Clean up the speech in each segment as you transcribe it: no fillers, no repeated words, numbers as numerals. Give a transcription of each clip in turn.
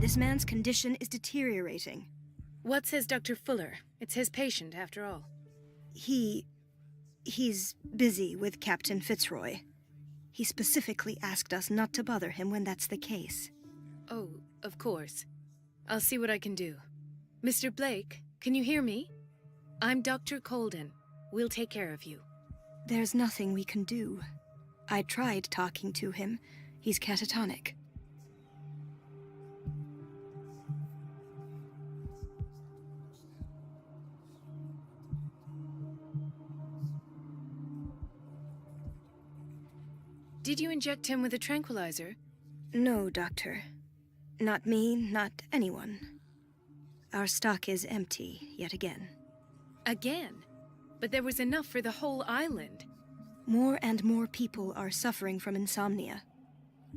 This man's condition is deteriorating. What says Dr. Fuller? It's his patient, after all. He's busy with Captain Fitzroy. He specifically asked us not to bother him when that's the case. Oh, of course. I'll see what I can do. Mr. Blake, can you hear me? I'm Dr. Colden. We'll take care of you. There's nothing we can do. I tried talking to him. He's catatonic. Did you inject him with a tranquilizer? No, Doctor. Not me, not anyone. Our stock is empty, yet again. Again? But there was enough for the whole island. More and more people are suffering from insomnia.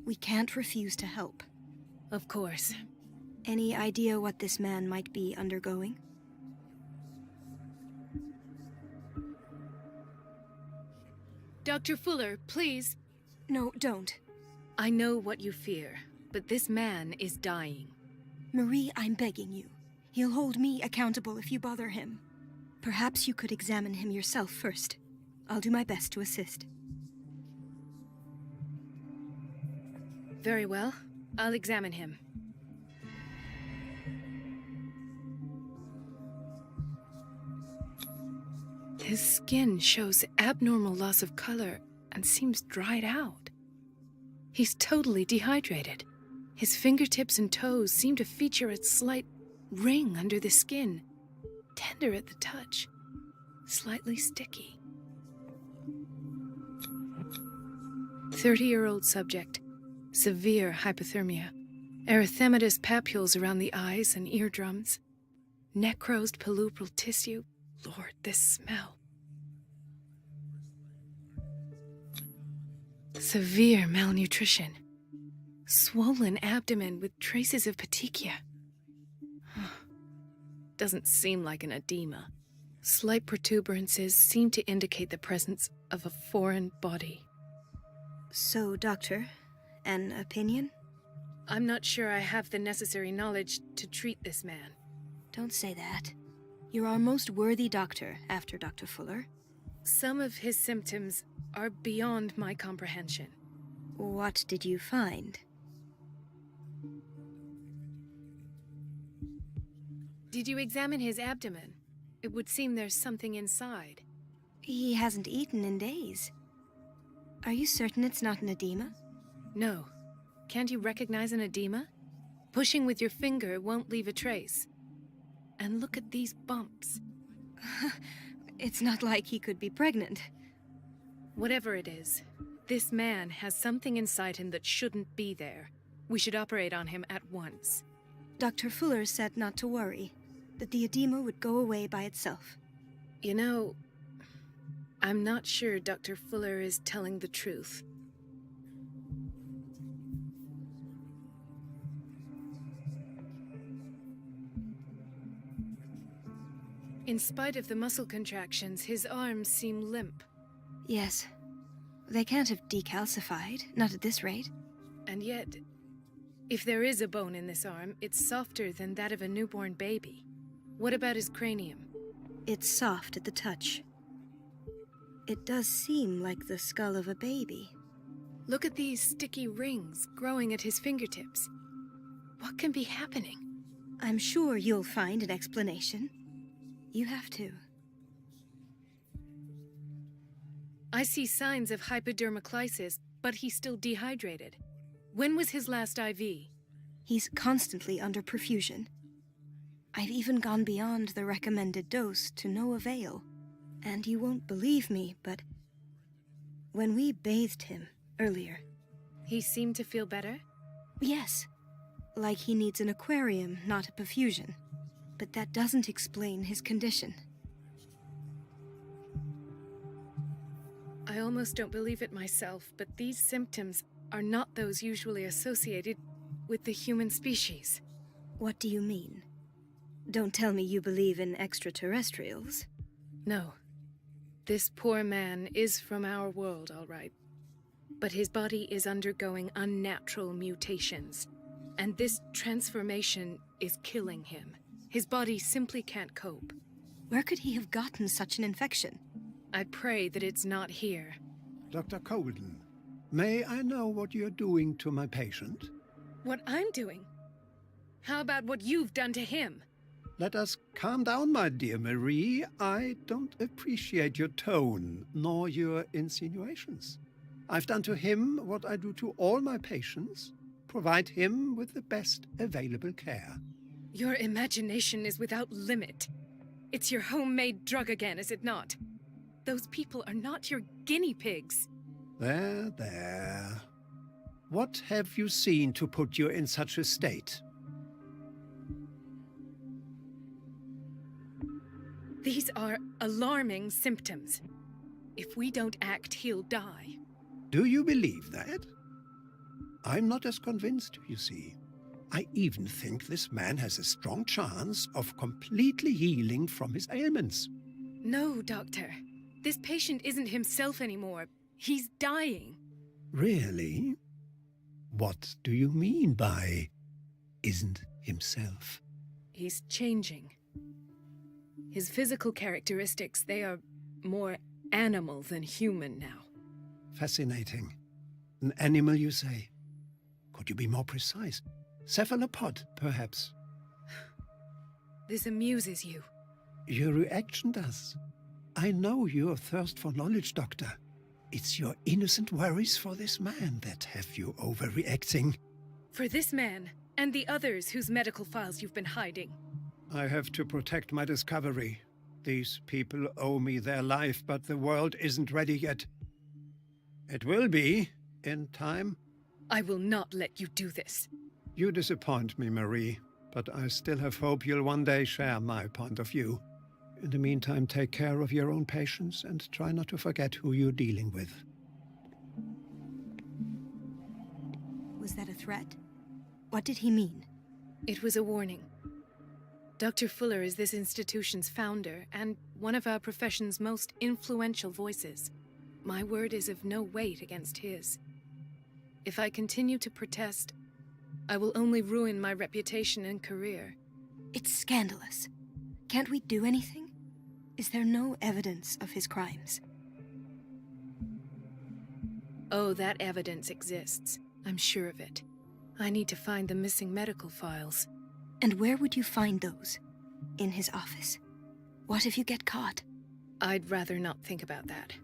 We can't refuse to help. Of course. Any idea what this man might be undergoing? Dr. Fuller, please. No, don't. I know what you fear, but this man is dying. Marie, I'm begging you. He'll hold me accountable if you bother him. Perhaps you could examine him yourself first. I'll do my best to assist. Very well. I'll examine him. His skin shows abnormal loss of color and seems dried out. He's totally dehydrated. His fingertips and toes seem to feature a slight ring under the skin, tender at the touch, slightly sticky. 30-year-old subject, severe hypothermia, erythematous papules around the eyes and eardrums, necrosed palpebral tissue. Lord, this smell. Severe malnutrition. Swollen abdomen with traces of petechia. Doesn't seem like an edema. Slight protuberances seem to indicate the presence of a foreign body. So, Doctor, an opinion? I'm not sure I have the necessary knowledge to treat this man. Don't say that. You're our most worthy doctor after Dr. Fuller. Some of his symptoms are beyond my comprehension. What did you find? Did you examine his abdomen? It would seem there's something inside. He hasn't eaten in days. Are you certain it's not an edema? No. Can't you recognize an edema? Pushing with your finger won't leave a trace. And look at these bumps. It's not like he could be pregnant. Whatever it is, this man has something inside him that shouldn't be there. We should operate on him at once. Dr. Fuller said not to worry, that the edema would go away by itself. You know, I'm not sure Dr. Fuller is telling the truth. In spite of the muscle contractions, his arms seem limp. Yes. They can't have decalcified, not at this rate. And yet, if there is a bone in this arm, it's softer than that of a newborn baby. What about his cranium? It's soft at the touch. It does seem like the skull of a baby. Look at these sticky rings growing at his fingertips. What can be happening? I'm sure you'll find an explanation. You have to. I see signs of hypodermoclysis, but he's still dehydrated. When was his last IV? He's constantly under perfusion. I've even gone beyond the recommended dose to no avail. And you won't believe me, but when we bathed him earlier... He seemed to feel better? Yes. Like he needs an aquarium, not a perfusion. But that doesn't explain his condition. I almost don't believe it myself, but these symptoms are not those usually associated with the human species. What do you mean? Don't tell me you believe in extraterrestrials. No. This poor man is from our world, all right. But his body is undergoing unnatural mutations. And this transformation is killing him. His body simply can't cope. Where could he have gotten such an infection? I pray that it's not here. Dr. Colden, may I know what you're doing to my patient? What I'm doing? How about what you've done to him? Let us calm down, my dear Marie. I don't appreciate your tone, nor your insinuations. I've done to him what I do to all my patients. Provide him with the best available care. Your imagination is without limit. It's your homemade drug again, is it not? Those people are not your guinea pigs. There. What have you seen to put you in such a state? These are alarming symptoms. If we don't act, he'll die. Do you believe that? I'm not as convinced, you see. I even think this man has a strong chance of completely healing from his ailments. No, Doctor. This patient isn't himself anymore. He's dying. Really? What do you mean by isn't himself? He's changing. His physical characteristics, they are more animal than human now. Fascinating. An animal, you say? Could you be more precise? Cephalopod, perhaps? This amuses you. Your reaction does. I know your thirst for knowledge, Doctor. It's your innocent worries for this man that have you overreacting. For this man, and the others whose medical files you've been hiding. I have to protect my discovery. These people owe me their life, but the world isn't ready yet. It will be, in time. I will not let you do this. You disappoint me, Marie, but I still have hope you'll one day share my point of view. In the meantime, take care of your own patients and try not to forget who you're dealing with. Was that a threat? What did he mean? It was a warning. Dr. Fuller is this institution's founder and one of our profession's most influential voices. My word is of no weight against his. If I continue to protest, I will only ruin my reputation and career. It's scandalous. Can't we do anything? Is there no evidence of his crimes? Oh, that evidence exists. I'm sure of it. I need to find the missing medical files. And where would you find those? In his office? What if you get caught? I'd rather not think about that.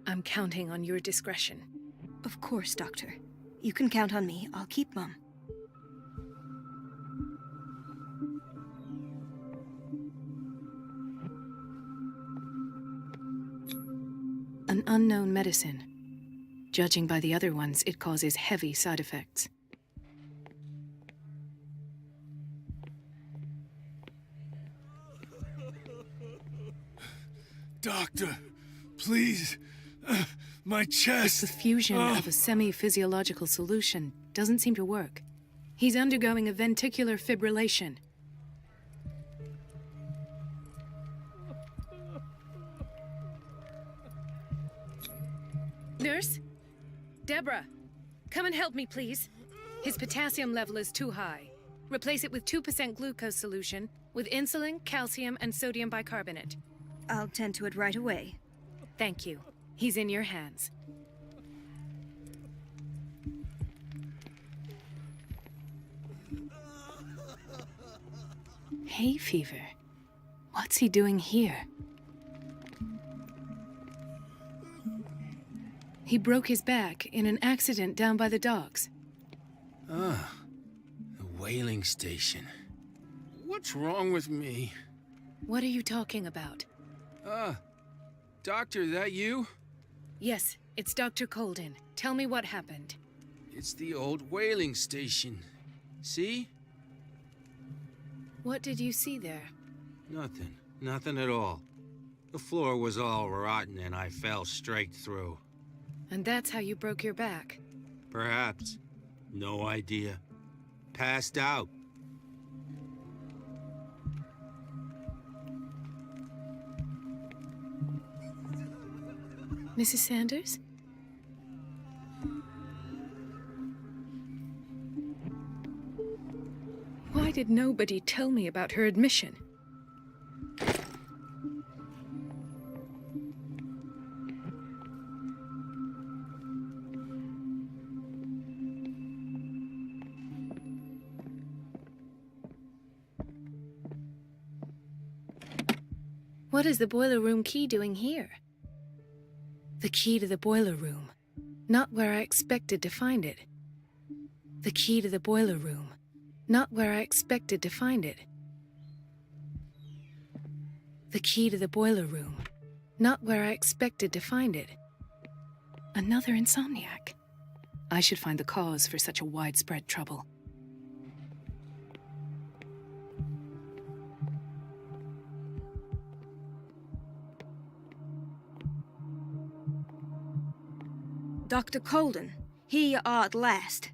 I'm counting on your discretion. Of course, Doctor. You can count on me. I'll keep Mum. An unknown medicine. Judging by the other ones, it causes heavy side effects. Doctor, please. My chest. The fusion of a semi-physiological solution doesn't seem to work. He's undergoing a ventricular fibrillation. Nurse? Deborah, come and help me, please. His potassium level is too high. Replace it with 2% glucose solution with insulin, calcium, and sodium bicarbonate. I'll tend to it right away. Thank you. He's in your hands. Hay fever. What's he doing here? He broke his back in an accident down by the docks. Ah, the whaling station. What's wrong with me? What are you talking about? Doctor, that you? Yes, it's Dr. Colden. Tell me what happened. It's the old whaling station. See? What did you see there? Nothing. Nothing at all. The floor was all rotten and I fell straight through. And that's how you broke your back. Perhaps. No idea. Passed out. Mrs. Sanders? Why did nobody tell me about her admission? What is the boiler room key doing here? The key to the boiler room. Not where I expected to find it. The key to the boiler room. Not where I expected to find it. The key to the boiler room. Not where I expected to find it. Another insomniac. I should find the cause for such a widespread trouble. Dr. Colden, here you are at last.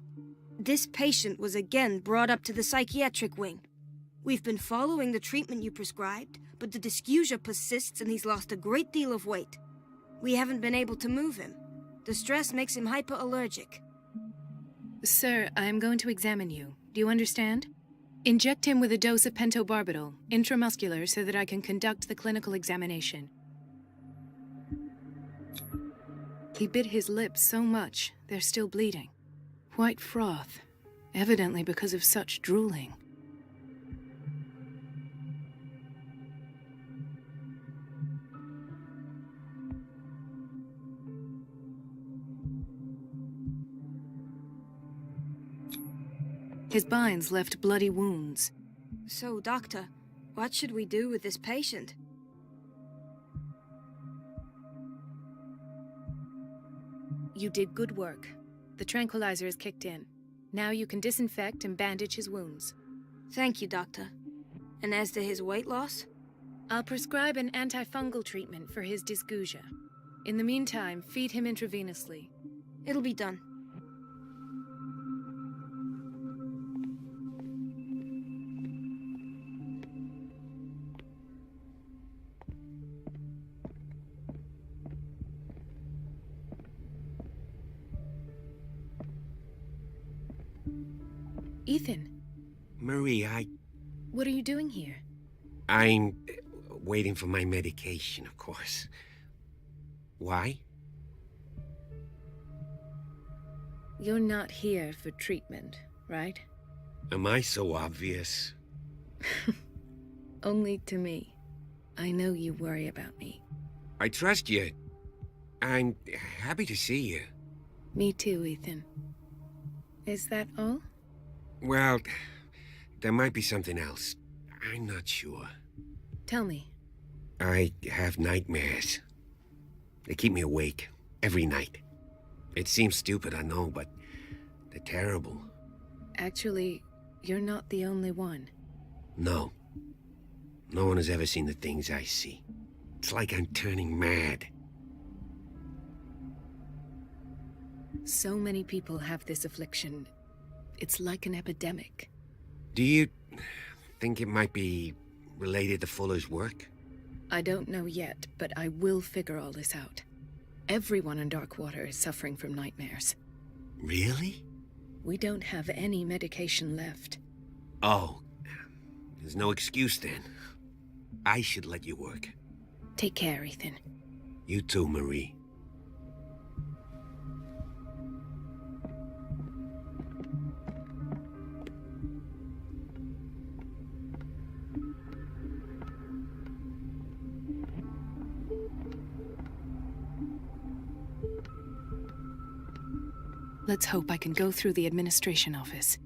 This patient was again brought up to the psychiatric wing. We've been following the treatment you prescribed, but the dysgeusia persists and he's lost a great deal of weight. We haven't been able to move him. The stress makes him hyperallergic. Sir, I am going to examine you. Do you understand? Inject him with a dose of pentobarbital, intramuscular, so that I can conduct the clinical examination. He bit his lips so much, they're still bleeding. White froth, evidently because of such drooling. His binds left bloody wounds. So, Doctor, what should we do with this patient? You did good work. The tranquilizer is kicked in. Now you can disinfect and bandage his wounds. Thank you, Doctor. And as to his weight loss? I'll prescribe an antifungal treatment for his dysgeusia. In the meantime, feed him intravenously. It'll be done. Ethan, Marie, what are you doing here? I'm waiting for my medication, of course. Why? You're not here for treatment, right? Am I so obvious? Only to me. I know you worry about me. I trust you. I'm happy to see you. Me too, Ethan. Is that all? Well, there might be something else. I'm not sure. Tell me. I have nightmares. They keep me awake every night. It seems stupid, I know, but they're terrible. Actually, you're not the only one. No. No one has ever seen the things I see. It's like I'm turning mad. So many people have this affliction. It's like an epidemic. Do you think it might be related to Fuller's work? I don't know yet, but I will figure all this out. Everyone in Darkwater is suffering from nightmares. Really? We don't have any medication left. Oh, there's no excuse then. I should let you work. Take care, Ethan. You too, Marie. Let's hope I can go through the administration office.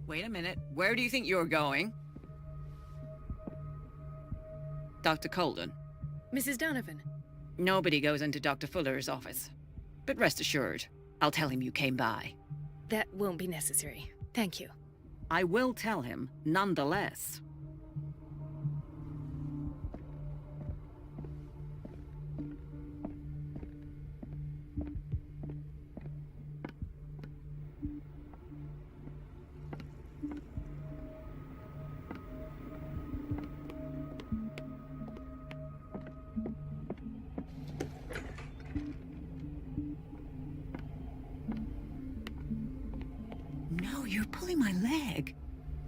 Wait a minute. Where do you think you're going? Dr. Colden. Mrs. Donovan. Nobody goes into Dr. Fuller's office. But rest assured, I'll tell him you came by. That won't be necessary. Thank you. I will tell him, nonetheless.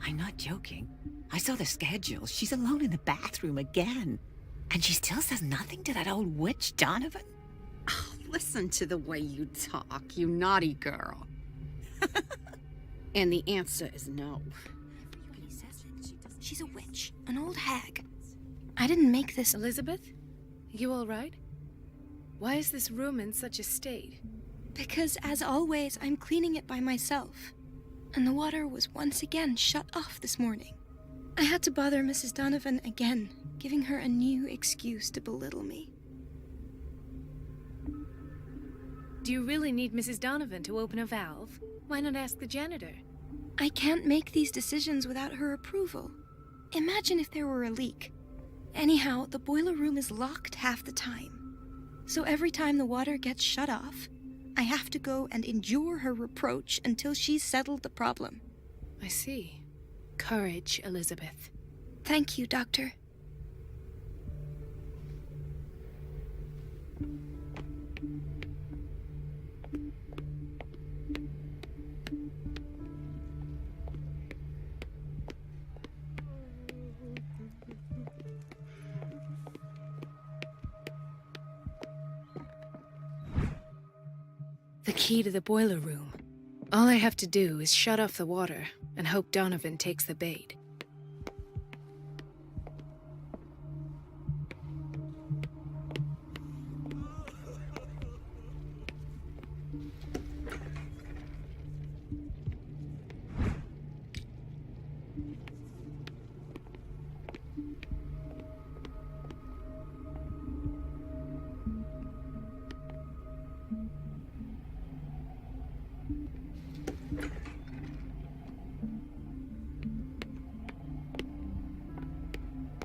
I'm not joking. I saw the schedule. She's alone in the bathroom again. And she still says nothing to that old witch, Donovan? Oh, listen to the way you talk, you naughty girl. And the answer is no. Everybody says it. She's a witch, an old hag. I didn't make this. Elizabeth? You all right? Why is this room in such a state? Because, as always, I'm cleaning it by myself. And the water was once again shut off this morning. I had to bother Mrs. Donovan again, giving her a new excuse to belittle me. Do you really need Mrs. Donovan to open a valve? Why not ask the janitor? I can't make these decisions without her approval. Imagine if there were a leak. Anyhow, the boiler room is locked half the time. So every time the water gets shut off, I have to go and endure her reproach until she's settled the problem. I see. Courage, Elizabeth. Thank you, Doctor. The key to the boiler room. All I have to do is shut off the water and hope Donovan takes the bait.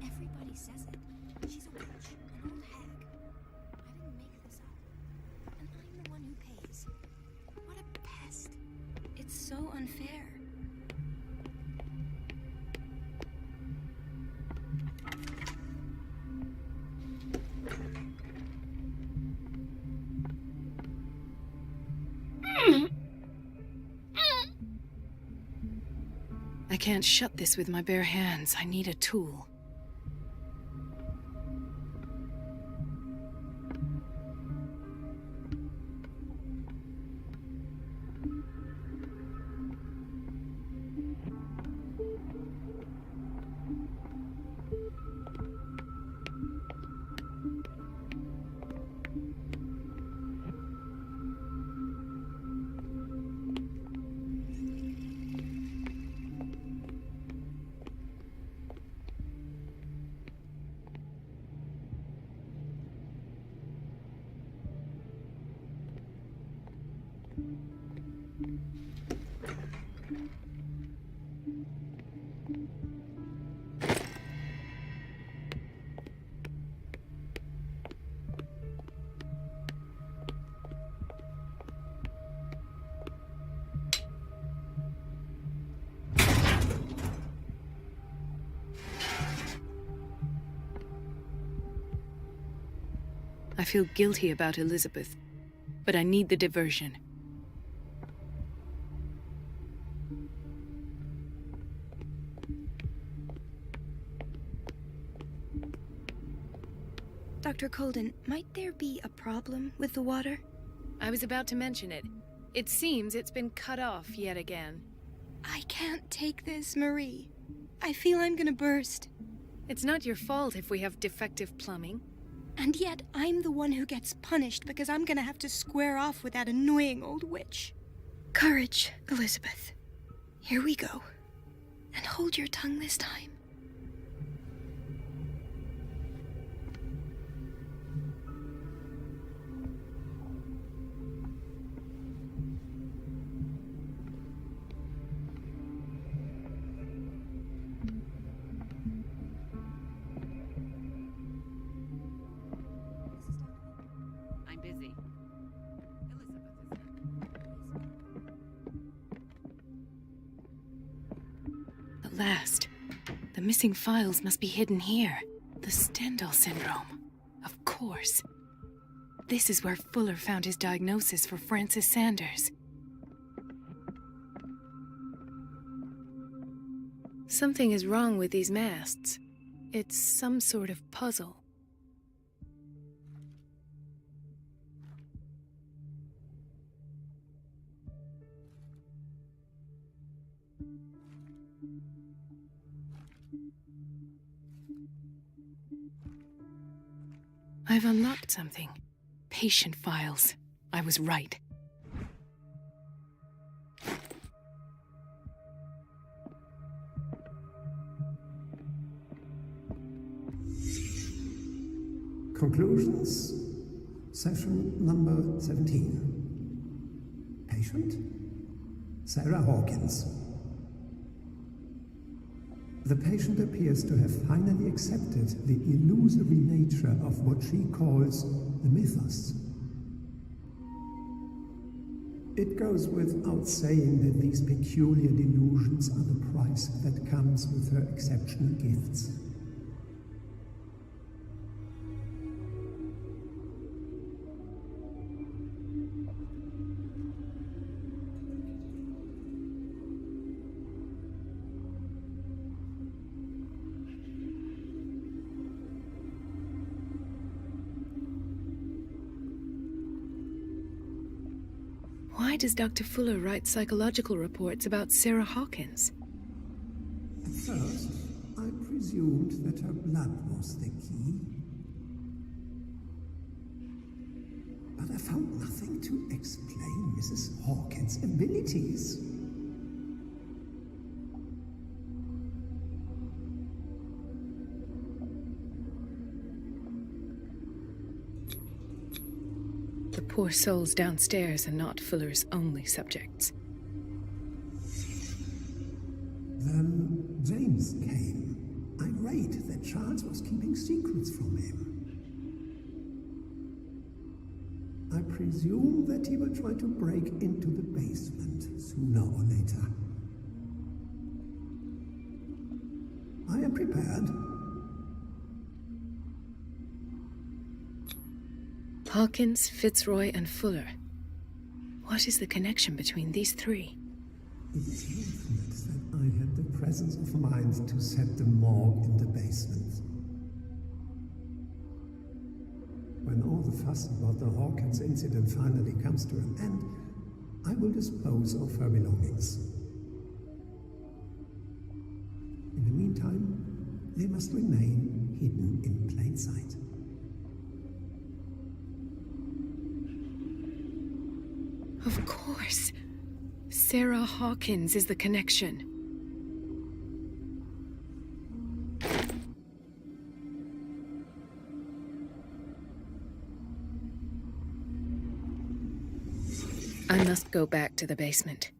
Everybody says it. She's a witch, an old hag. I didn't make this up. And I'm the one who pays. What a pest. It's so unfair. I can't shut this with my bare hands. I need a tool. I feel guilty about Elizabeth, but I need the diversion. Dr. Colden, might there be a problem with the water? I was about to mention it. It seems it's been cut off yet again. I can't take this, Marie. I feel I'm gonna burst. It's not your fault if we have defective plumbing. And yet, I'm the one who gets punished because I'm gonna have to square off with that annoying old witch. Courage, Elizabeth. Here we go. And hold your tongue this time. I'm busy. Elizabeth is At last. The missing files must be hidden here. The Stendhal syndrome. Of course. This is where Fuller found his diagnosis for Francis Sanders. Something is wrong with these masts. It's some sort of puzzle. I've unlocked something. Patient files. I was right. Conclusions. Session number 17. Patient? Sarah Hawkins. The patient appears to have finally accepted the illusory nature of what she calls the mythos. It goes without saying that these peculiar delusions are the price that comes with her exceptional gifts. Why does Dr. Fuller write psychological reports about Sarah Hawkins? At first, I presumed that her blood was the key. But I found nothing to explain Mrs. Hawkins' abilities. The poor souls downstairs are not Fuller's only subjects. Then James came, irate that Charles was keeping secrets from him. I presume that he will try to break into the basement sooner or later. I am prepared. Hawkins, Fitzroy, and Fuller. What is the connection between these three? It is fortunate that I had the presence of mind to set the morgue in the basement. When all the fuss about the Hawkins incident finally comes to an end, I will dispose of her belongings. In the meantime, they must remain hidden in plain sight. Of course. Sarah Hawkins is the connection. I must go back to the basement.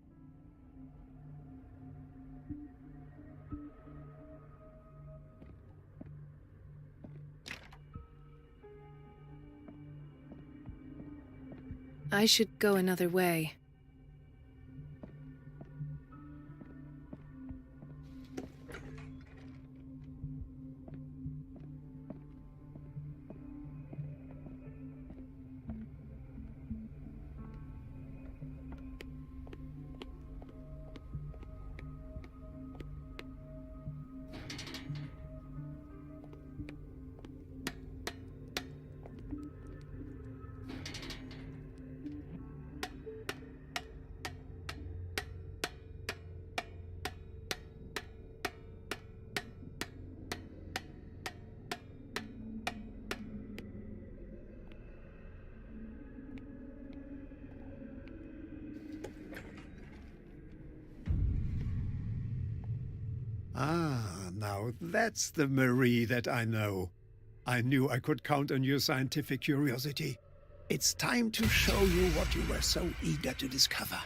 I should go another way. Ah, now that's the Marie that I know. I knew I could count on your scientific curiosity. It's time to show you what you were so eager to discover.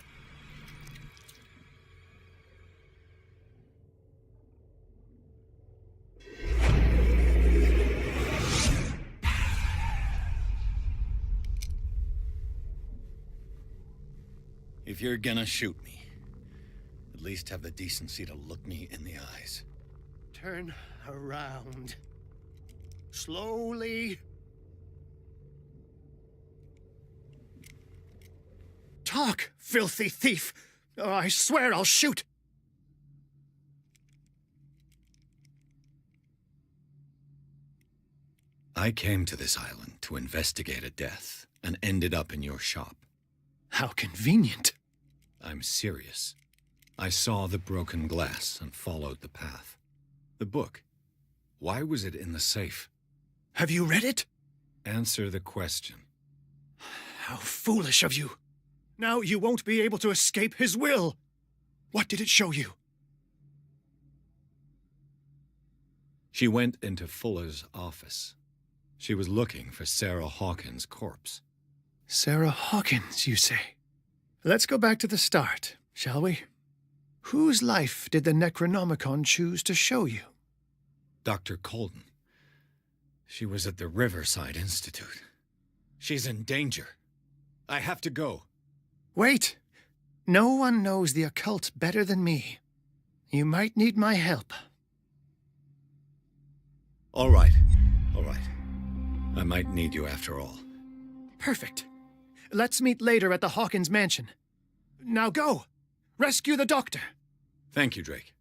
If you're gonna shoot me, at least have the decency to look me in the eyes. Turn around. Slowly. Talk, filthy thief! Or I swear I'll shoot! I came to this island to investigate a death and ended up in your shop. How convenient. I'm serious. I saw the broken glass and followed the path. The book. Why was it in the safe? Have you read it? Answer the question. How foolish of you. Now you won't be able to escape his will. What did it show you? She went into Fuller's office. She was looking for Sarah Hawkins' corpse. Sarah Hawkins, you say? Let's go back to the start, shall we? Whose life did the Necronomicon choose to show you? Dr. Colden. She was at the Riverside Institute. She's in danger. I have to go. Wait. No one knows the occult better than me. You might need my help. All right. All right. I might need you after all. Perfect. Let's meet later at the Hawkins mansion. Now go! Rescue the doctor! Thank you, Drake.